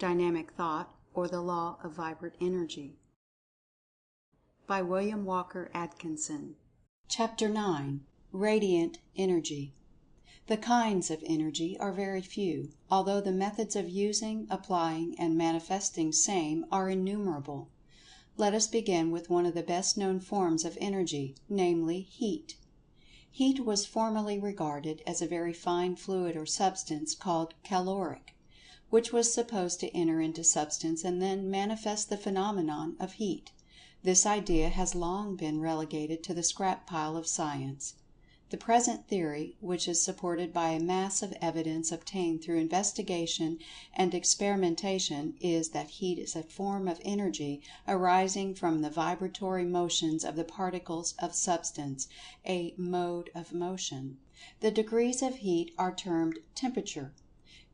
Dynamic Thought, or the Law of Vibrant Energy, by Walker Atkinson. Chapter 9. Radiant Energy. The kinds of energy are very few, although the methods of using, applying, and manifesting same are innumerable. Let us begin with one of the best known forms of energy, namely heat. Heat was formerly regarded as a very fine fluid or substance called caloric, which was supposed to enter into substance and then manifest the phenomenon of heat. This idea has long been relegated to the scrap pile of science. The present theory, which is supported by a mass of evidence obtained through investigation and experimentation, is that heat is a form of energy arising from the vibratory motions of the particles of substance, a mode of motion. The degrees of heat are termed temperature.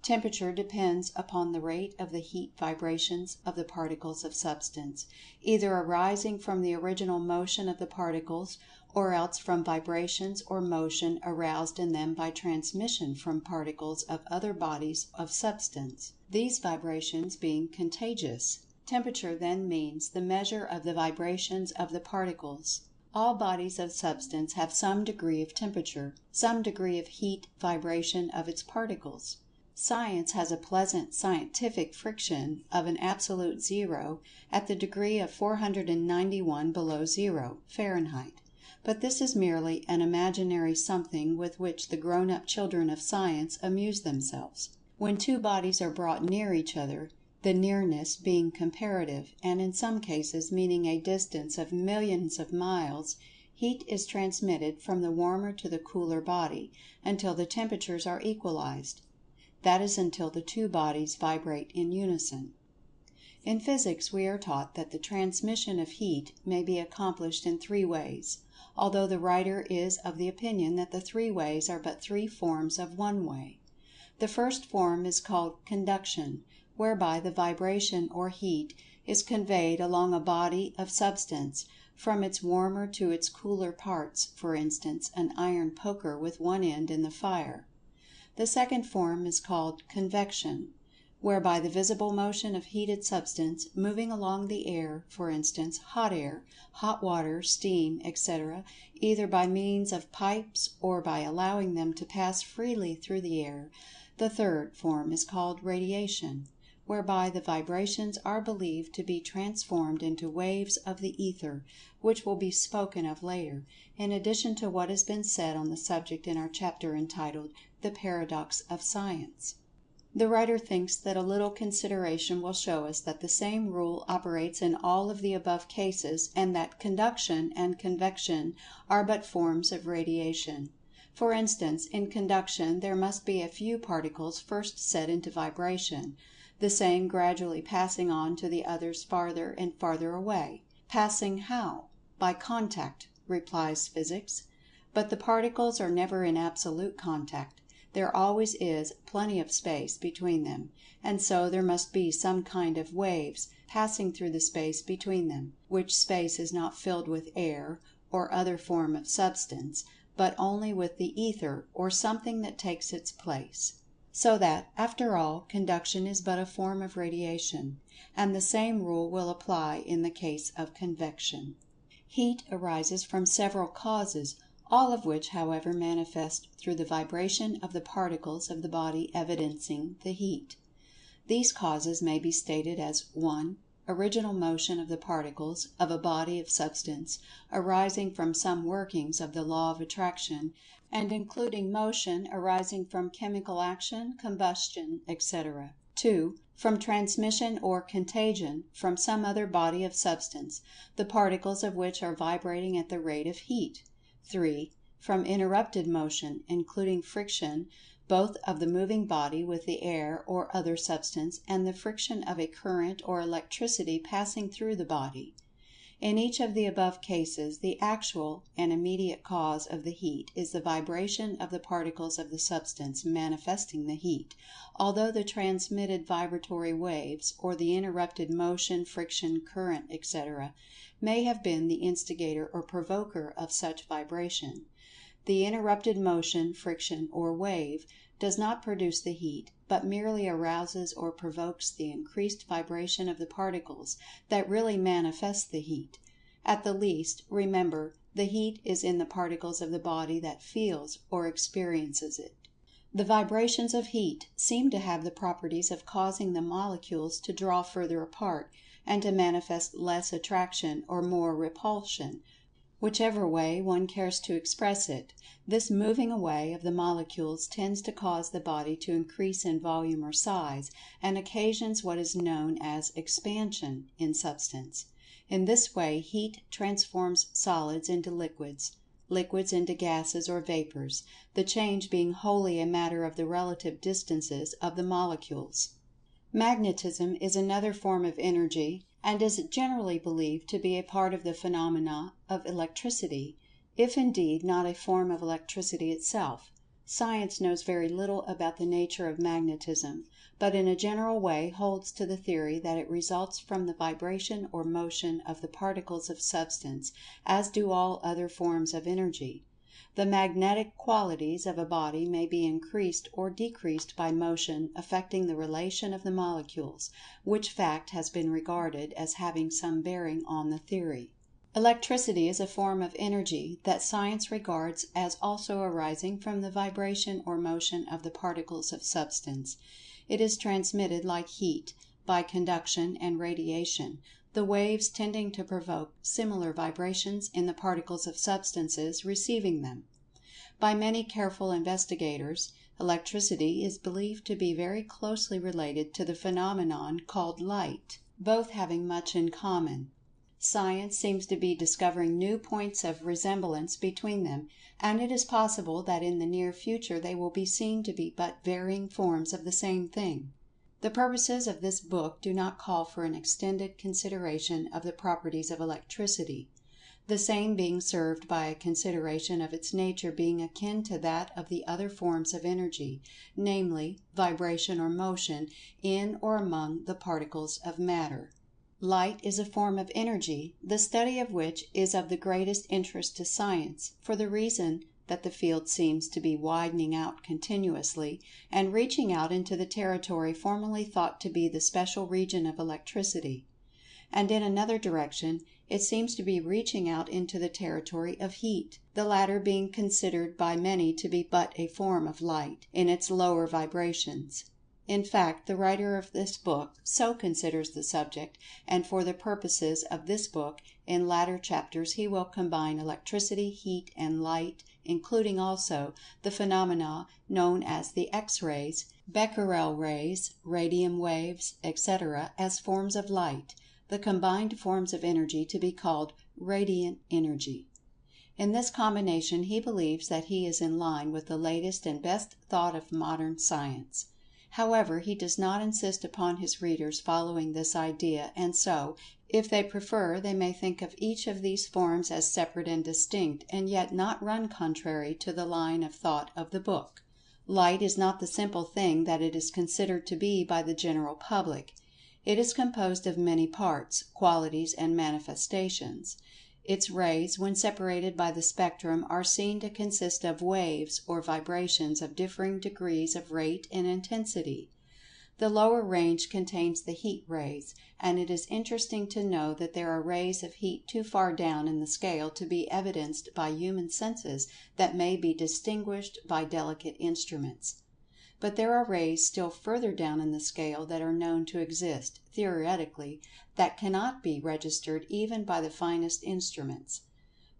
Temperature depends upon the rate of the heat vibrations of the particles of substance, either arising from the original motion of the particles, or else from vibrations or motion aroused in them by transmission from particles of other bodies of substance, these vibrations being contagious. Temperature then means the measure of the vibrations of the particles. All bodies of substance have some degree of temperature, some degree of heat vibration of its particles. Science has a pleasant scientific friction of an absolute zero at the degree of 491 below zero, Fahrenheit. But this is merely an imaginary something with which the grown-up children of science amuse themselves. When two bodies are brought near each other, the nearness being comparative, and in some cases meaning a distance of millions of miles, heat is transmitted from the warmer to the cooler body, until the temperatures are equalized. That is until the two bodies vibrate in unison. In physics we are taught that the transmission of heat may be accomplished in three ways, although the writer is of the opinion that the three ways are but three forms of one way. The first form is called conduction, whereby the vibration or heat is conveyed along a body of substance from its warmer to its cooler parts, for instance, an iron poker with one end in the fire. The second form is called convection, whereby the visible motion of heated substance moving along the air, for instance, hot air, hot water, steam, etc., either by means of pipes or by allowing them to pass freely through the air. The third form is called radiation, whereby the vibrations are believed to be transformed into waves of the ether, which will be spoken of later, in addition to what has been said on the subject in our chapter entitled "The Paradox of Science." The writer thinks that a little consideration will show us that the same rule operates in all of the above cases, and that conduction and convection are but forms of radiation. For instance, in conduction there must be a few particles first set into vibration, the same gradually passing on to the others farther and farther away. Passing how? By contact, replies physics. But the particles are never in absolute contact. There always is plenty of space between them, and so there must be some kind of waves passing through the space between them, which space is not filled with air or other form of substance, but only with the ether or something that takes its place. So that, after all, conduction is but a form of radiation, and the same rule will apply in the case of convection. Heat arises from several causes, all of which, however, manifest through the vibration of the particles of the body evidencing the heat. These causes may be stated as 1. Original motion of the particles of a body of substance, arising from some workings of the law of attraction, and including motion arising from chemical action, combustion, etc. 2. From transmission or contagion from some other body of substance, the particles of which are vibrating at the rate of heat. 3. From interrupted motion, including friction, both of the moving body with the air or other substance, and the friction of a current or electricity passing through the body. In each of the above cases, the actual and immediate cause of the heat is the vibration of the particles of the substance manifesting the heat, although the transmitted vibratory waves, or the interrupted motion, friction, current, etc., may have been the instigator or provoker of such vibration. The interrupted motion, friction, or wave does not produce the heat, but merely arouses or provokes the increased vibration of the particles that really manifest the heat. At the least, remember, the heat is in the particles of the body that feels or experiences it. The vibrations of heat seem to have the properties of causing the molecules to draw further apart, and to manifest less attraction or more repulsion, whichever way one cares to express it. This moving away of the molecules tends to cause the body to increase in volume or size, and occasions what is known as expansion in substance. In this way heat transforms solids into liquids, liquids into gases or vapors, the change being wholly a matter of the relative distances of the molecules. Magnetism is another form of energy, and is generally believed to be a part of the phenomena of electricity, if indeed not a form of electricity itself. Science knows very little about the nature of magnetism, but in a general way holds to the theory that it results from the vibration or motion of the particles of substance, as do all other forms of energy. The magnetic qualities of a body may be increased or decreased by motion affecting the relation of the molecules, which fact has been regarded as having some bearing on the theory. Electricity is a form of energy that science regards as also arising from the vibration or motion of the particles of substance. It is transmitted like heat, by conduction and radiation, the waves tending to provoke similar vibrations in the particles of substances receiving them. By many careful investigators, electricity is believed to be very closely related to the phenomenon called light, both having much in common. Science seems to be discovering new points of resemblance between them, and it is possible that in the near future they will be seen to be but varying forms of the same thing. The purposes of this book do not call for an extended consideration of the properties of electricity, the same being served by a consideration of its nature being akin to that of the other forms of energy, namely, vibration or motion in or among the particles of matter. Light is a form of energy, the study of which is of the greatest interest to science, for the reason that the field seems to be widening out continuously, and reaching out into the territory formerly thought to be the special region of electricity. And in another direction, it seems to be reaching out into the territory of heat, the latter being considered by many to be but a form of light, in its lower vibrations. In fact, the writer of this book so considers the subject, and for the purposes of this book, in latter chapters he will combine electricity, heat, and light, including also the phenomena known as the X-rays, Becquerel rays, radium waves, etc., as forms of light, the combined forms of energy to be called radiant energy. In this combination he believes that he is in line with the latest and best thought of modern science. However, he does not insist upon his readers following this idea, and so, if they prefer, they may think of each of these forms as separate and distinct, and yet not run contrary to the line of thought of the book. Light is not the simple thing that it is considered to be by the general public. It is composed of many parts, qualities, and manifestations. Its rays, when separated by the spectrum, are seen to consist of waves or vibrations of differing degrees of rate and intensity. The lower range contains the heat rays, and it is interesting to know that there are rays of heat too far down in the scale to be evidenced by human senses that may be distinguished by delicate instruments. But there are rays still further down in the scale that are known to exist, theoretically, that cannot be registered even by the finest instruments.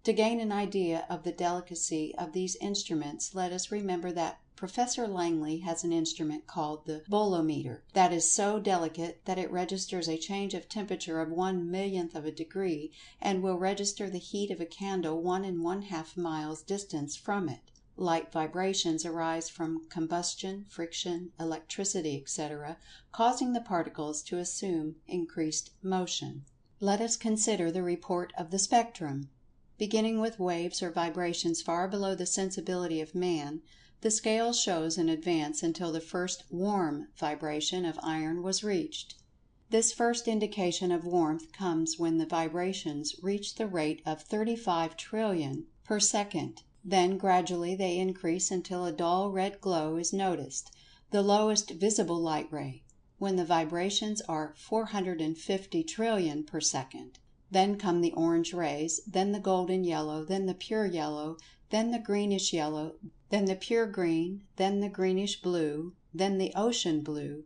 To gain an idea of the delicacy of these instruments, let us remember that Professor Langley has an instrument called the bolometer that is so delicate that it registers a change of temperature of 1/1,000,000th of a degree, and will register the heat of a candle 1 1/2 miles distance from it. Light vibrations arise from combustion, friction, electricity, etc., causing the particles to assume increased motion. Let us consider the report of the spectrum. Beginning with waves or vibrations far below the sensibility of man, the scale shows an advance until the first warm vibration of iron was reached. This first indication of warmth comes when the vibrations reach the rate of 35 trillion per second. Then gradually they increase until a dull red glow is noticed, the lowest visible light ray, when the vibrations are 450 trillion per second. Then come the orange rays, then the golden yellow, then the pure yellow, then the greenish yellow, then the pure green, then the greenish blue, then the ocean blue,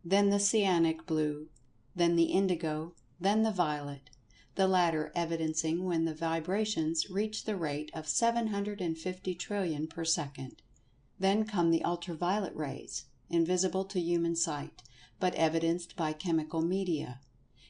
then the cyanic blue, then the indigo, then the violet, the latter evidencing when the vibrations reach the rate of 750 trillion per second. Then come the ultraviolet rays, invisible to human sight, but evidenced by chemical media.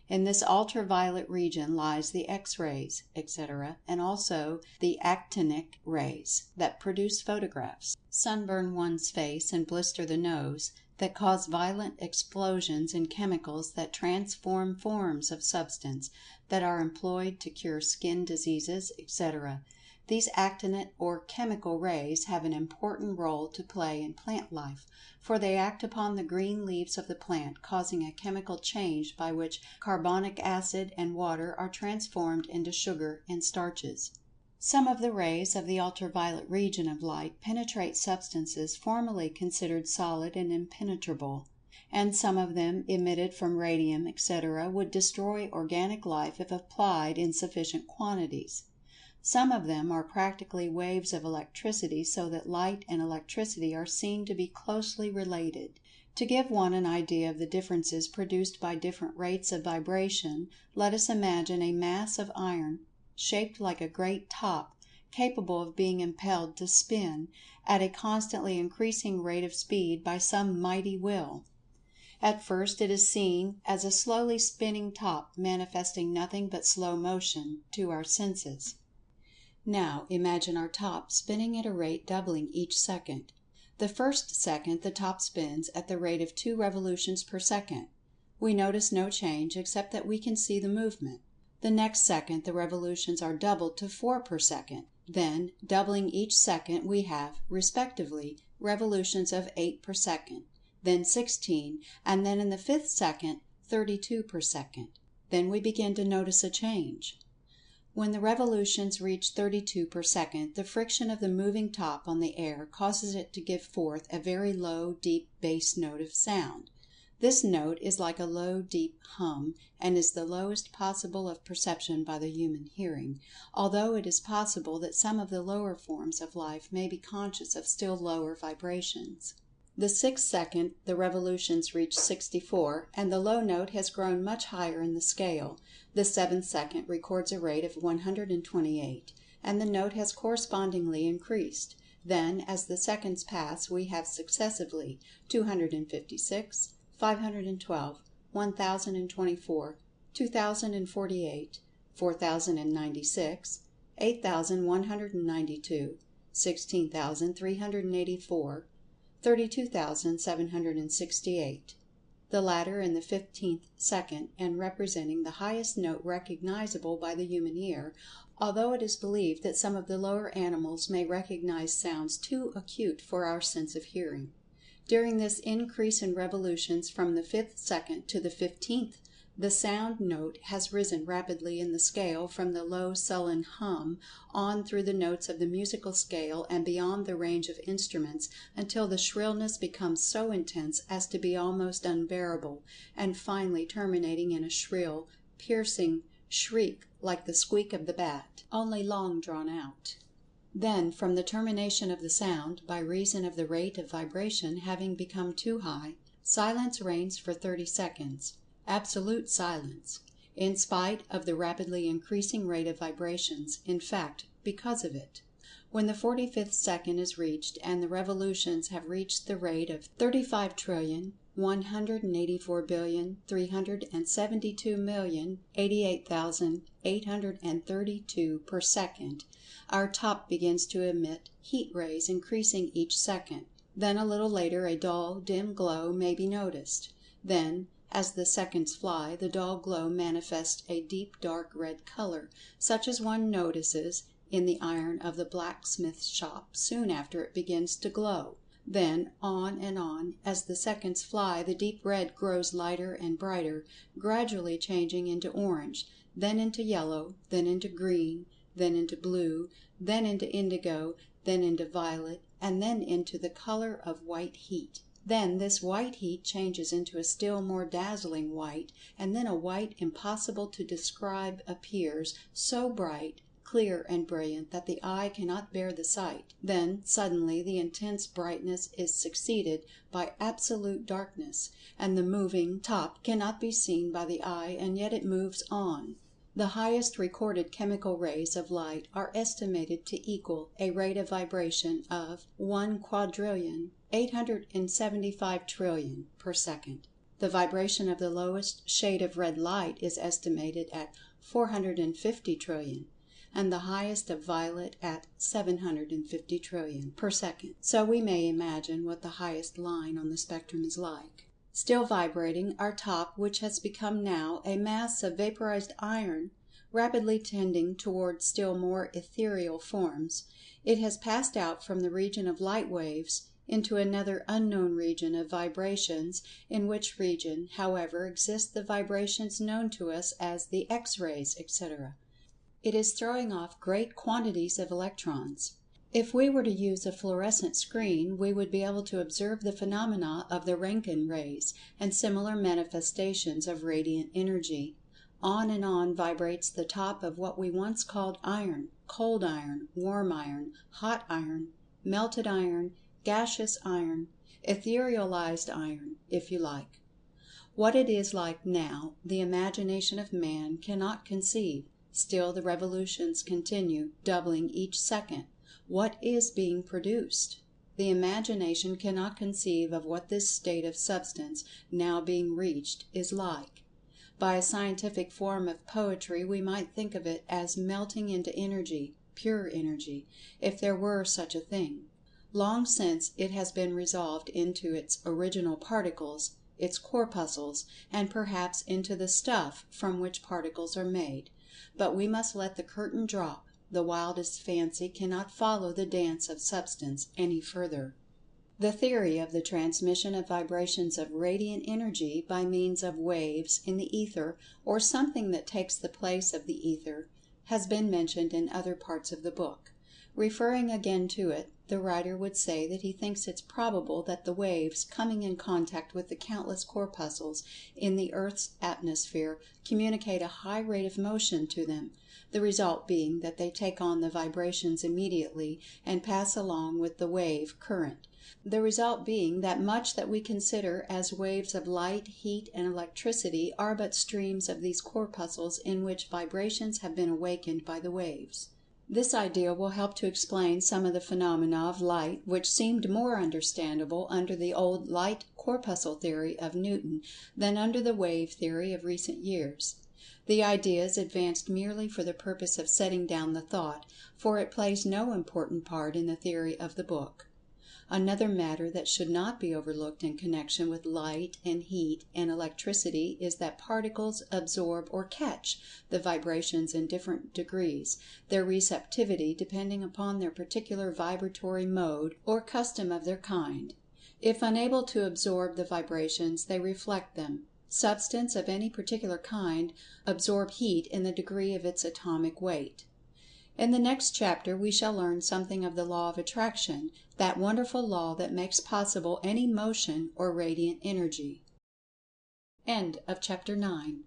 In this ultraviolet region lies the X-rays, etc., and also the actinic rays that produce photographs, sunburn one's face and blister the nose, that cause violent explosions in chemicals that transform forms of substance that are employed to cure skin diseases, etc. These actinic or chemical rays have an important role to play in plant life, for they act upon the green leaves of the plant, causing a chemical change by which carbonic acid and water are transformed into sugar and starches. Some of the rays of the ultraviolet region of light penetrate substances formerly considered solid and impenetrable, and some of them, emitted from radium, etc., would destroy organic life if applied in sufficient quantities. Some of them are practically waves of electricity, so that light and electricity are seen to be closely related. To give one an idea of the differences produced by different rates of vibration, let us imagine a mass of iron shaped like a great top, capable of being impelled to spin at a constantly increasing rate of speed by some mighty will. At first it is seen as a slowly spinning top, manifesting nothing but slow motion to our senses. Now imagine our top spinning at a rate doubling each second. The first second the top spins at the rate of 2 revolutions per second. We notice no change except that we can see the movement. The next second the revolutions are doubled to 4 per second. Then, doubling each second, we have, respectively, revolutions of 8 per second, then 16, and then in the 5th second, 32 per second. Then we begin to notice a change. When the revolutions reach 32 per second, the friction of the moving top on the air causes it to give forth a very low, deep bass note of sound. This note is like a low, deep hum, and is the lowest possible of perception by the human hearing, although it is possible that some of the lower forms of life may be conscious of still lower vibrations. The 6th second the revolutions reach 64, and the low note has grown much higher in the scale. The 7th second records a rate of 128, and the note has correspondingly increased. Then, as the seconds pass, we have successively 256, 512, 1024, 2048, 4096, 8192, 16,384, 32,768, the latter in the 15th second, and representing the highest note recognizable by the human ear, although it is believed that some of the lower animals may recognize sounds too acute for our sense of hearing. During this increase in revolutions from the 5th second to the 15th, the sound note has risen rapidly in the scale from the low sullen hum on through the notes of the musical scale and beyond the range of instruments, until the shrillness becomes so intense as to be almost unbearable, and finally terminating in a shrill, piercing shriek like the squeak of the bat, only long drawn out. Then, from the termination of the sound, by reason of the rate of vibration having become too high, silence reigns for 30 seconds. Absolute silence, in spite of the rapidly increasing rate of vibrations, in fact, because of it. When the 45th second is reached, and the revolutions have reached the rate of 35,184,372,088,832 per second, our top begins to emit heat rays increasing each second. Then a little later a dull, dim glow may be noticed. Then, as the seconds fly, the dull glow manifests a deep dark red color, such as one notices in the iron of the blacksmith's shop soon after it begins to glow. Then, on and on, as the seconds fly, the deep red grows lighter and brighter, gradually changing into orange, then into yellow, then into green, then into blue, then into indigo, then into violet, and then into the color of white heat. Then this white heat changes into a still more dazzling white, and then a white impossible to describe appears, so bright, clear and brilliant that the eye cannot bear the sight. Then suddenly the intense brightness is succeeded by absolute darkness, and the moving top cannot be seen by the eye, and yet it moves on. The highest recorded chemical rays of light are estimated to equal a rate of vibration of 1,875,000,000,000,000 per second. The vibration of the lowest shade of red light is estimated at 450 trillion, and the highest of violet at 750 trillion per second. So we may imagine what the highest line on the spectrum is like. Still vibrating, our top, which has become now a mass of vaporized iron, rapidly tending toward still more ethereal forms, it has passed out from the region of light waves into another unknown region of vibrations, in which region, however, exist the vibrations known to us as the X-rays, etc. It is throwing off great quantities of electrons. If we were to use a fluorescent screen, we would be able to observe the phenomena of the Röntgen rays, and similar manifestations of radiant energy. On and on vibrates the top of what we once called iron, cold iron, warm iron, hot iron, melted iron, gaseous iron, etherealized iron, if you like. What it is like now, the imagination of man cannot conceive. Still the revolutions continue, doubling each second. What is being produced? The imagination cannot conceive of what this state of substance, now being reached, is like. By a scientific form of poetry we might think of it as melting into energy, pure energy, if there were such a thing. Long since it has been resolved into its original particles, its corpuscles, and perhaps into the stuff from which particles are made. But we must let the curtain drop. The wildest fancy cannot follow the dance of substance any further. The theory of the transmission of vibrations of radiant energy by means of waves in the ether, or something that takes the place of the ether, has been mentioned in other parts of the book. Referring again to it, the writer would say that he thinks it's probable that the waves, coming in contact with the countless corpuscles in the Earth's atmosphere, communicate a high rate of motion to them, the result being that they take on the vibrations immediately and pass along with the wave current. The result being that much that we consider as waves of light, heat, and electricity are but streams of these corpuscles in which vibrations have been awakened by the waves. This idea will help to explain some of the phenomena of light which seemed more understandable under the old light corpuscle theory of Newton than under the wave theory of recent years. The idea is advanced merely for the purpose of setting down the thought, for it plays no important part in the theory of the book. Another matter that should not be overlooked in connection with light and heat and electricity is that particles absorb or catch the vibrations in different degrees, their receptivity depending upon their particular vibratory mode or custom of their kind. If unable to absorb the vibrations, they reflect them. Substance of any particular kind absorb heat in the degree of its atomic weight. In the next chapter we shall learn something of the law of attraction, that wonderful law that makes possible any motion or radiant energy. End of chapter 9.